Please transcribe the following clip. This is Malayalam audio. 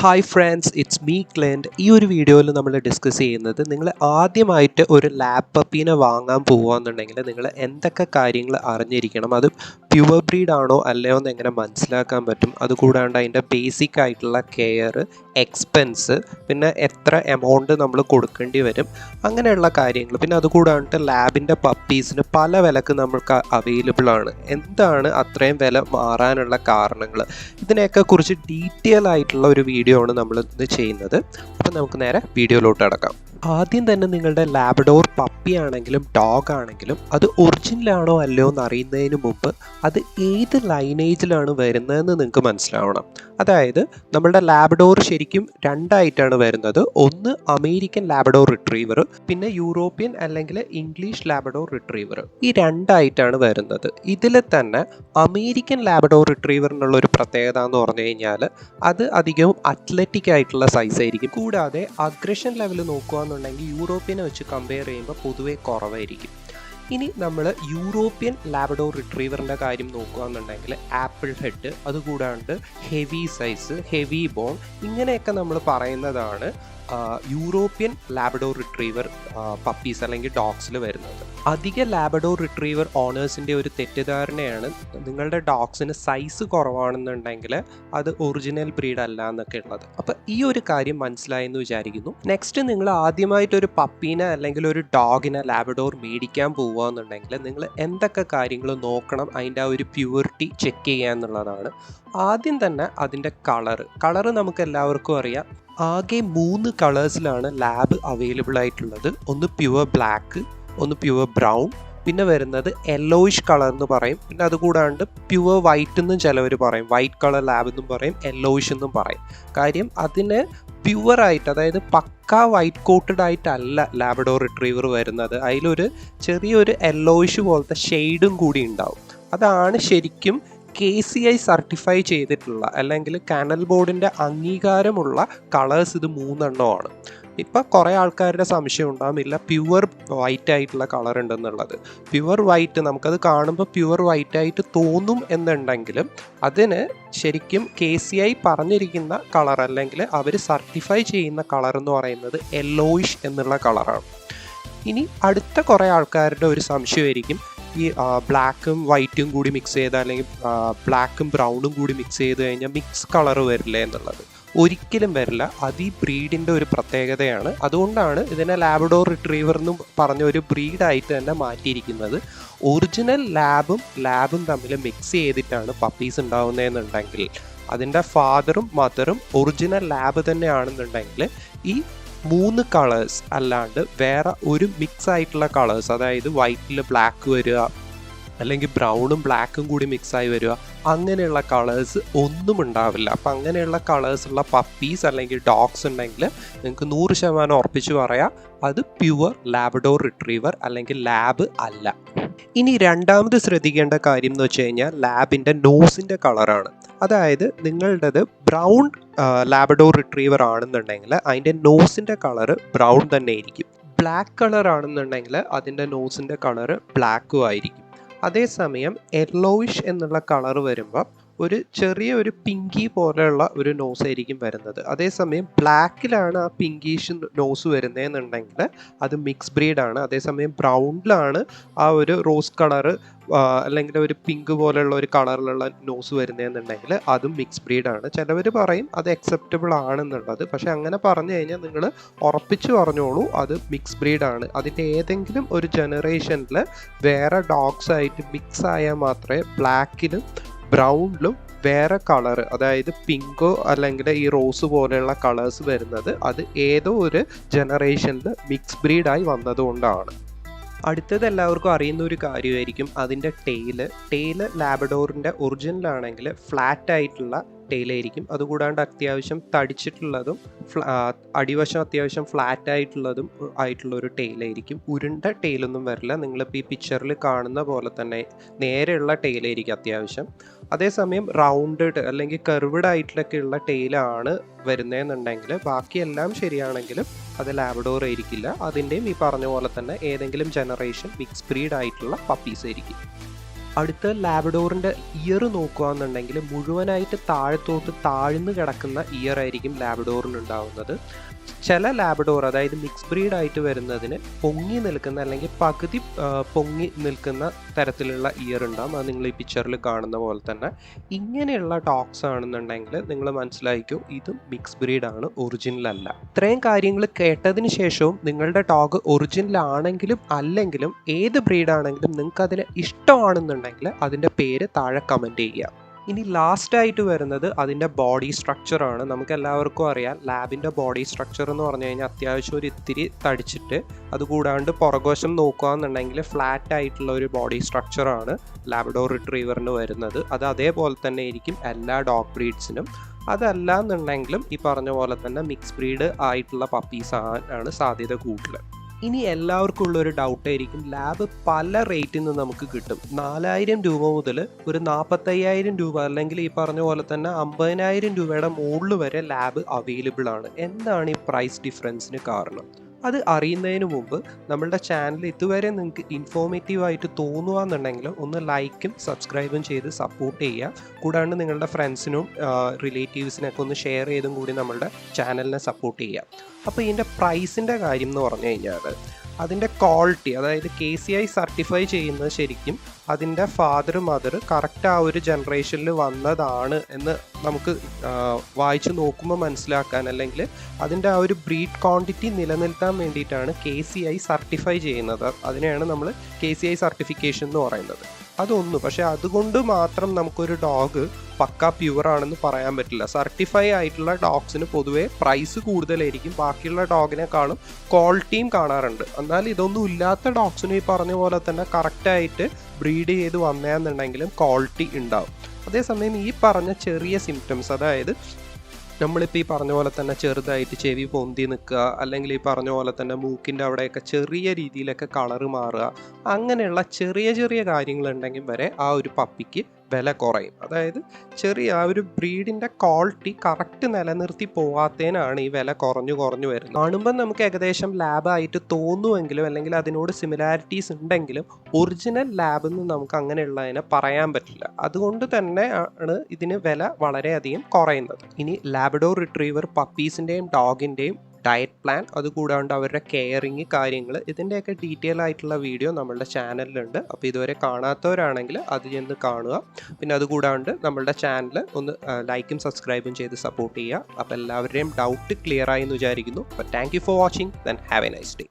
ഹായ് ഫ്രണ്ട്സ്, ഇറ്റ്സ് മീ ക്ലെൻഡ്. ഈ ഒരു വീഡിയോയിൽ നമ്മൾ ഡിസ്കസ് ചെയ്യുന്നത് നിങ്ങൾ ആദ്യമായിട്ട് ഒരു ലാബ് പപ്പീനെ വാങ്ങാൻ പോകുകയെന്നുണ്ടെങ്കിൽ നിങ്ങൾ എന്തൊക്കെ കാര്യങ്ങൾ അറിഞ്ഞിരിക്കണം, അത് പ്യുവർ ബ്രീഡ് ആണോ അല്ലയോ എന്ന് എങ്ങനെ മനസ്സിലാക്കാൻ പറ്റും, അതുകൂടാണ്ട് അതിൻ്റെ ബേസിക് ആയിട്ടുള്ള കെയർ, എക്സ്പെൻസ്, പിന്നെ എത്ര എമൗണ്ട് നമ്മൾ കൊടുക്കേണ്ടി വരും, അങ്ങനെയുള്ള കാര്യങ്ങൾ. പിന്നെ അതുകൂടാണ്ട് ലാബിൻ്റെ പപ്പീസിന് പല വിലക്ക് നമുക്ക് അവൈലബിൾ ആണ്. എന്താണ് അത്രയും വില മാറാനുള്ള കാരണങ്ങൾ, ഇതിനെയൊക്കെ കുറിച്ച് ഡീറ്റെയിൽ ആയിട്ടുള്ള ഒരു വീഡിയോ ആണ് നമ്മൾ ഇന്ന് ചെയ്യുന്നത്. അപ്പം നമുക്ക് നേരെ വീഡിയോയിലോട്ട് കടക്കാം. ആദ്യം തന്നെ നിങ്ങളുടെ ലാബ്ഡോർ പപ്പി ആണെങ്കിലും ഡോഗ് ആണെങ്കിലും അത് ഒറിജിനലാണോ അല്ലയോ എന്ന് അറിയുന്നതിന് മുമ്പ് അത് ഏത് ലൈനേജിലാണ് വരുന്നതെന്ന് നിങ്ങൾക്ക് മനസ്സിലാവണം. അതായത് നമ്മളുടെ ലാബ്ഡോർ ശരിക്കും രണ്ടായിട്ടാണ് വരുന്നത്. ഒന്ന് അമേരിക്കൻ ലാബ്ഡോർ റിട്രീവർ, പിന്നെ യൂറോപ്യൻ അല്ലെങ്കിൽ ഇംഗ്ലീഷ് ലാബ്ഡോർ റിട്രീവർ. ഈ രണ്ടായിട്ടാണ് വരുന്നത്. ഇതിൽ തന്നെ അമേരിക്കൻ ലാബ്ഡോർ റിട്രീവറിനുള്ള ഒരു പ്രത്യേകത എന്ന് പറഞ്ഞു കഴിഞ്ഞാൽ അത് അധികവും അത്ലറ്റിക് ആയിട്ടുള്ള സൈസ് ആയിരിക്കും. കൂടാതെ അഗ്രഷൻ ലെവൽ നോക്കുകയാണെന്നുണ്ടെങ്കിൽ യൂറോപ്യനെ വെച്ച് കമ്പയർ ചെയ്യുമ്പോൾ പൊതുവെ കുറവായിരിക്കും. ഇനി നമ്മൾ യൂറോപ്യൻ ലാബ്ഡോർ റിട്രീവറിൻ്റെ കാര്യം നോക്കുകയാണെന്നുണ്ടെങ്കിൽ ആപ്പിൾ ഹെഡ്, അതുകൂടാണ്ട് ഹെവി സൈസ്, ഹെവി ബോൺ, ഇങ്ങനെയൊക്കെ നമ്മൾ പറയുന്നതാണ് യൂറോപ്യൻ ലാബ്ഡോർ റിട്രീവർ പപ്പീസ് അല്ലെങ്കിൽ ഡോഗ്സിൽ വരുന്നത്. അധിക ലാബ്ഡോർ റിട്രീവർ ഓണേഴ്സിൻ്റെ ഒരു തെറ്റിദ്ധാരണയാണ് നിങ്ങളുടെ ഡോഗ്സിന് സൈസ് കുറവാണെന്നുണ്ടെങ്കിൽ അത് ഒറിജിനൽ ബ്രീഡ് അല്ല എന്നൊക്കെ ഉള്ളത്. അപ്പോൾ ഈ ഒരു കാര്യം മനസ്സിലായെന്ന് വിചാരിക്കുന്നു. നെക്സ്റ്റ്, നിങ്ങൾ ആദ്യമായിട്ടൊരു പപ്പീനെ അല്ലെങ്കിൽ ഒരു ഡോഗിനെ ലാബ്ഡോർ മേടിക്കാൻ പോവുകയെന്നുണ്ടെങ്കിൽ നിങ്ങൾ എന്തൊക്കെ കാര്യങ്ങൾ നോക്കണം, അതിൻ്റെ ആ ഒരു പ്യൂരിറ്റി ചെക്ക് ചെയ്യുക എന്നുള്ളതാണ്. ആദ്യം തന്നെ അതിൻ്റെ കളറ് നമുക്ക് എല്ലാവർക്കും അറിയാം. ആകെ 3 കളേഴ്സിലാണ് ലാബ് അവൈലബിൾ ആയിട്ടുള്ളത്. ഒന്ന് പ്യുവർ ബ്ലാക്ക്, ഒന്ന് പ്യുവർ ബ്രൗൺ, പിന്നെ വരുന്നത് യെല്ലോയിഷ് കളർ എന്ന് പറയും. പിന്നെ അതുകൂടാണ്ട് പ്യുവർ വൈറ്റ് എന്നും ചിലവർ പറയും, വൈറ്റ് കളർ ലാബ് എന്നും പറയും, യെല്ലോയിഷ് എന്നും പറയും. കാര്യം അതിന് പ്യുവറായിട്ട്, അതായത് പക്കാ വൈറ്റ് കോട്ടഡ് ആയിട്ടല്ല ലാബ്ഡോർ റിട്രീവർ വരുന്നത്. അതിലൊരു ചെറിയൊരു യെല്ലോയിഷ് പോലത്തെ ഷെയ്ഡും കൂടി ഉണ്ടാവും. അതാണ് ശരിക്കും KCI സർട്ടിഫൈ ചെയ്തിട്ടുള്ള അല്ലെങ്കിൽ കാനൽ ബോർഡിൻ്റെ അംഗീകാരമുള്ള കളേഴ്സ്. ഇത് 3 എണ്ണമാണ്. ഇപ്പം കുറേ ആൾക്കാരുടെ സംശയം ഉണ്ടാകുന്നില്ല പ്യുവർ വൈറ്റ് ആയിട്ടുള്ള കളർ ഉണ്ടെന്നുള്ളത്. പ്യുവർ വൈറ്റ് നമുക്കത് കാണുമ്പോൾ പ്യുവർ വൈറ്റ് ആയിട്ട് തോന്നും എന്നുണ്ടെങ്കിലും അതിന് ശരിക്കും KCI പറഞ്ഞിരിക്കുന്ന കളർ അല്ലെങ്കിൽ അവർ സർട്ടിഫൈ ചെയ്യുന്ന കളർ എന്ന് പറയുന്നത് യെല്ലോയിഷ് എന്നുള്ള കളറാണ്. ഇനി അടുത്ത കുറേ ആൾക്കാരുടെ ഒരു സംശയമായിരിക്കും ഈ ബ്ലാക്കും വൈറ്റും കൂടി മിക്സ് ചെയ്താൽ, അല്ലെങ്കിൽ ബ്ലാക്കും ബ്രൗണും കൂടി മിക്സ് ചെയ്ത് കഴിഞ്ഞാൽ മിക്സ് കളർ വരില്ലേ എന്നുള്ളത്. ഒരിക്കലും വരില്ല. അത് ഈ ബ്രീഡിൻ്റെ ഒരു പ്രത്യേകതയാണ്. അതുകൊണ്ടാണ് ഇതിനെ ലാബ്ഡോർ റിട്രീവർ എന്ന് പറഞ്ഞ ഒരു ബ്രീഡായിട്ട് തന്നെ മാറ്റിയിരിക്കുന്നത്. ഒറിജിനൽ ലാബും തമ്മിൽ മിക്സ് ചെയ്തിട്ടാണ് പപ്പീസ് ഉണ്ടാവുന്നതെന്നുണ്ടെങ്കിൽ, അതിൻ്റെ ഫാദറും മദറും ഒറിജിനൽ ലാബ് തന്നെയാണെന്നുണ്ടെങ്കിൽ ഈ 3 കളേഴ്സ് അല്ലാണ്ട് വേറെ ഒരു മിക്സ് ആയിട്ടുള്ള കളേഴ്സ്, അതായത് വൈറ്റിൽ ബ്ലാക്ക് വരിക അല്ലെങ്കിൽ ബ്രൗണും ബ്ലാക്കും കൂടി മിക്സായി വരിക, അങ്ങനെയുള്ള കളേഴ്സ് ഒന്നും ഉണ്ടാവില്ല. അപ്പം അങ്ങനെയുള്ള കളേഴ്സുള്ള പപ്പീസ് അല്ലെങ്കിൽ ഡോഗ്സ് ഉണ്ടെങ്കിൽ നിങ്ങൾക്ക് 100% ഉറപ്പിച്ച് പറയാം അത് പ്യുവർ ലാബ്ഡോർ റിട്രീവർ അല്ലെങ്കിൽ ലാബ് അല്ല. ഇനി രണ്ടാമത് ശ്രദ്ധിക്കേണ്ട കാര്യം എന്ന് വെച്ച് കഴിഞ്ഞാൽ ലാബിൻ്റെ നോസിൻ്റെ കളറാണ്. അതായത് നിങ്ങളുടേത് ബ്രൗൺ ലാബ്ഡോർ റിട്രീവർ ആണെന്നുണ്ടെങ്കിൽ അതിൻ്റെ നോസിൻ്റെ കളറ് ബ്രൗൺ തന്നെ ആയിരിക്കും. ബ്ലാക്ക് കളർ ആണെന്നുണ്ടെങ്കിൽ അതിൻ്റെ നോസിൻ്റെ കളറ് ബ്ലാക്കും ആയിരിക്കും. അതേസമയം യെല്ലോയിഷ് എന്നുള്ള കളർ വരുമ്പോൾ ഒരു ചെറിയ പിങ്കി പോലെയുള്ള ഒരു നോസ് ആയിരിക്കും വരുന്നത്. അതേസമയം ബ്ലാക്കിലാണ് ആ പിങ്കിഷ് നോസ് വരുന്നതെന്നുണ്ടെങ്കിൽ അത് മിക്സ് ബ്രീഡാണ്. അതേസമയം ബ്രൗണിലാണ് ആ ഒരു റോസ് കളറ് അല്ലെങ്കിൽ ഒരു പിങ്ക് പോലെയുള്ള ഒരു കളറിലുള്ള നോസ് വരുന്നതെന്നുണ്ടെങ്കിൽ അതും മിക്സ് ബ്രീഡാണ്. ചിലവർ പറയും അത് അക്സെപ്റ്റബിൾ ആണെന്നുള്ളത്. പക്ഷെ അങ്ങനെ പറഞ്ഞു കഴിഞ്ഞാൽ നിങ്ങൾ ഉറപ്പിച്ച് പറഞ്ഞോളൂ അത് മിക്സ് ബ്രീഡാണ്. അതിൻ്റെ ഏതെങ്കിലും ഒരു ജനറേഷനിൽ വേറെ ഡോഗ്സ് ആയിട്ട് മിക്സ് ആയാൽ മാത്രമേ ബ്ലാക്കിലും ബ്രൗണിലും വേറെ കളർ, അതായത് പിങ്കോ അല്ലെങ്കിൽ ഈ റോസ് പോലെയുള്ള കളേഴ്സ് വരുന്നത് അത് ഏതോ ഒരു ജനറേഷനിൽ മിക്സ് ബ്രീഡായി വന്നതുകൊണ്ടാണ്. അടുത്തത് എല്ലാവർക്കും അറിയുന്ന ഒരു കാര്യമായിരിക്കും അതിൻ്റെ ടെയില് ലാബ്ഡോറിൻ്റെ ഒറിജിനലാണെങ്കിൽ ഫ്ലാറ്റ് ആയിട്ടുള്ള ടെയിലായിരിക്കും. അതുകൂടാണ്ട് അത്യാവശ്യം തടിച്ചിട്ടുള്ളതും അടിവശം അത്യാവശ്യം ഫ്ലാറ്റ് ആയിട്ടുള്ള ഒരു ടെയിലായിരിക്കും. ഉരുണ്ട ടെയിലൊന്നും വരില്ല. നിങ്ങളിപ്പോൾ ഈ പിക്ചറിൽ കാണുന്ന പോലെ തന്നെ നേരെയുള്ള ടെയിലായിരിക്കും അത്യാവശ്യം. അതേസമയം റൗണ്ടഡ് അല്ലെങ്കിൽ കർവ്ഡ് ആയിട്ടുള്ളൊക്കെയുള്ള ടെയിലാണ് വരുന്നതെന്നുണ്ടെങ്കിൽ ബാക്കിയെല്ലാം ശരിയാണെങ്കിലും അത് ലാബ്ഡോർ ആയിരിക്കില്ല. അതിൻ്റെയും ഈ പറഞ്ഞ പോലെ തന്നെ ഏതെങ്കിലും ജനറേഷൻ മിക്സ് ബ്രീഡ് ആയിട്ടുള്ള പപ്പീസ് ആയിരിക്കും. അടുത്ത ലാബ്രഡോറിൻ്റെ ഇയർ നോക്കുകയാണെന്നുണ്ടെങ്കിൽ മുഴുവനായിട്ട് താഴത്തോട്ട് താഴ്ന്നു കിടക്കുന്ന ഇയർ ആയിരിക്കും ലാബ്രഡോറിന് ഉണ്ടാവുന്നത്. ചില ലാബ്രഡോർ, അതായത് മിക്സ് ബ്രീഡ് ആയിട്ട് വരുന്നതിന് പൊങ്ങി നിൽക്കുന്ന അല്ലെങ്കിൽ പകുതി പൊങ്ങി നിൽക്കുന്ന തരത്തിലുള്ള ഇയർ ഉണ്ടാകും. അത് നിങ്ങൾ ഈ പിക്ചറിൽ കാണുന്ന പോലെ തന്നെ. ഇങ്ങനെയുള്ള ഡോഗ്സ് ആണെന്നുണ്ടെങ്കിൽ നിങ്ങൾ മനസ്സിലാക്കിക്കോ, ഇത് മിക്സ് ബ്രീഡാണ്, ഒറിജിനൽ അല്ല. ഇത്രയും കാര്യങ്ങൾ കേട്ടതിന് ശേഷവും നിങ്ങളുടെ ഡോഗ് ഒറിജിനൽ ആണെങ്കിലും അല്ലെങ്കിലും ഏത് ബ്രീഡാണെങ്കിലും നിങ്ങൾക്ക് അതിന് ഇഷ്ടമാണെന്നുണ്ടെങ്കിൽ അതിൻ്റെ പേര് താഴെ കമൻറ്റ് ചെയ്യുക. ഇനി ലാസ്റ്റായിട്ട് വരുന്നത് അതിൻ്റെ ബോഡി സ്ട്രക്ചറാണ്. നമുക്ക് എല്ലാവർക്കും അറിയാം, ലാബിൻ്റെ ബോഡി സ്ട്രക്ചർ എന്ന് പറഞ്ഞു കഴിഞ്ഞാൽ അത്യാവശ്യം ഒരു ഇത്തിരി തടിച്ചിട്ട് അതുകൂടാണ്ട് പുറകുവശം നോക്കുകയാണെന്നുണ്ടെങ്കിൽ ഫ്ലാറ്റ് ആയിട്ടുള്ള ഒരു ബോഡി സ്ട്രക്ചറാണ് ലാബ്രഡോർ റിട്രീവറിന് വരുന്നത്. അത് അതേപോലെ തന്നെ ആയിരിക്കും എല്ലാ ഡോഗ് ബ്രീഡ്സിനും. അതല്ല എന്നുണ്ടെങ്കിലും ഈ പറഞ്ഞ പോലെ തന്നെ മിക്സ് ബ്രീഡ് ആയിട്ടുള്ള പപ്പീസ് ആണ് സാധ്യത കൂടുതൽ. ഇനി എല്ലാവർക്കും ഉള്ളൊരു ഡൗട്ടായിരിക്കും, ലാബ് പല റേറ്റിൽ നിന്ന് നമുക്ക് കിട്ടും. 4000 രൂപ മുതൽ ഒരു 45,000 രൂപ അല്ലെങ്കിൽ ഈ പറഞ്ഞ പോലെ തന്നെ 50,000 രൂപയുടെ മുകളിൽ വരെ ലാബ് അവൈലബിൾ ആണ്. എന്താണ് ഈ പ്രൈസ് ഡിഫറൻസിന് കാരണം? അത് അറിയുന്നതിന് മുമ്പ് നമ്മളുടെ ചാനൽ ഇതുവരെ നിങ്ങൾക്ക് ഇൻഫോർമേറ്റീവായിട്ട് തോന്നുകയെന്നുണ്ടെങ്കിൽ ഒന്ന് ലൈക്കും സബ്സ്ക്രൈബും ചെയ്ത് സപ്പോർട്ട് ചെയ്യുക. കൂടാണ്ട് നിങ്ങളുടെ ഫ്രണ്ട്സിനും റിലേറ്റീവ്സിനൊക്കെ ഒന്ന് ഷെയർ ചെയ്തും കൂടി നമ്മളുടെ ചാനലിനെ സപ്പോർട്ട് ചെയ്യുക. അപ്പോൾ ഇതിൻ്റെ പ്രൈസിൻ്റെ കാര്യം എന്ന് പറഞ്ഞു കഴിഞ്ഞാൽ അതിൻ്റെ ക്വാളിറ്റി, അതായത് KCI സർട്ടിഫൈ ചെയ്യുന്നത് ശരിക്കും അതിൻ്റെ ഫാദർ മദർ കറക്റ്റ് ആ ഒരു ജനറേഷനിൽ വന്നതാണ് എന്ന് നമുക്ക് വായിച്ച് നോക്കുമ്പോൾ മനസ്സിലാക്കാൻ, അല്ലെങ്കിൽ അതിൻ്റെ ആ ഒരു ബ്രീഡ് ക്വാണ്ടിറ്റി നിലനിർത്താൻ വേണ്ടിയിട്ടാണ് KCI സർട്ടിഫൈ ചെയ്യുന്നത്. അതിനെയാണ് നമ്മൾ KCI സർട്ടിഫിക്കേഷൻ എന്ന് പറയുന്നത്. അതൊന്നു, പക്ഷേ അതുകൊണ്ട് മാത്രം നമുക്കൊരു ഡോഗ് പക്ക പ്യുവർ ആണെന്ന് പറയാൻ പറ്റില്ല. സർട്ടിഫൈ ആയിട്ടുള്ള ഡോഗ്സിന് പൊതുവേ പ്രൈസ് കൂടുതലായിരിക്കും, ബാക്കിയുള്ള ഡോഗിനെക്കാളും ക്വാളിറ്റിയും കാണാറുണ്ട്. എന്നാൽ ഇതൊന്നും ഇല്ലാത്ത ഡോഗ്സിന് ഈ പറഞ്ഞ പോലെ തന്നെ കറക്റ്റായിട്ട് ബ്രീഡ് ചെയ്ത് വന്നതെന്നുണ്ടെങ്കിലും ക്വാളിറ്റി ഉണ്ടാവും. അതേസമയം ഈ പറഞ്ഞ ചെറിയ സിംറ്റംസ്, അതായത് നമ്മളിപ്പോൾ ഈ പറഞ്ഞ പോലെ തന്നെ ചെറുതായിട്ട് ചെവി പൊന്തി നിൽക്കുക, അല്ലെങ്കിൽ ഈ പറഞ്ഞ പോലെ തന്നെ മൂക്കിൻ്റെ അവിടെയൊക്കെ ചെറിയ രീതിയിലൊക്കെ കളറ് മാറുക, അങ്ങനെയുള്ള ചെറിയ ചെറിയ കാര്യങ്ങളുണ്ടെങ്കിൽ വരെ ആ ഒരു പപ്പിക്ക് വില കുറയും. അതായത് ചെറിയ ആ ഒരു ബ്രീഡിൻ്റെ ക്വാളിറ്റി കറക്റ്റ് നിലനിർത്തി പോകാത്തതിനാണ് ഈ വില കുറഞ്ഞു വരുന്നത്. കാണുമ്പോൾ നമുക്ക് ഏകദേശം ലാബായിട്ട് തോന്നുമെങ്കിലും അല്ലെങ്കിൽ അതിനോട് സിമിലാരിറ്റീസ് ഉണ്ടെങ്കിലും ഒറിജിനൽ ലാബിൽ നിന്ന് നമുക്ക് അങ്ങനെയുള്ളതിനെ പറയാൻ പറ്റില്ല. അതുകൊണ്ട് തന്നെ ആണ് ഇതിന് വില വളരെയധികം കുറയുന്നത്. ഇനി ലാബ്രഡോർ റിട്രീവർ പപ്പീസിൻ്റെയും ഡോഗിൻ്റെയും ഡയറ്റ് പ്ലാൻ, അതുകൂടാണ്ട് അവരുടെ കെയറിങ് കാര്യങ്ങൾ, ഇതിൻ്റെയൊക്കെ ഡീറ്റെയിൽ ആയിട്ടുള്ള വീഡിയോ നമ്മളുടെ ചാനലിലുണ്ട്. അപ്പോൾ ഇതുവരെ കാണാത്തവരാണെങ്കിൽ അത് ചെന്ന് കാണുക. പിന്നെ അതുകൂടാണ്ട് നമ്മളുടെ ചാനൽ ഒന്ന് ലൈക്കും സബ്സ്ക്രൈബും ചെയ്ത് സപ്പോർട്ട് ചെയ്യുക. അപ്പോൾ എല്ലാവരുടെയും ഡൗട്ട് ക്ലിയർ ആയി എന്ന് വിചാരിക്കുന്നു. അപ്പോൾ thank you for watching. Then have A nice day.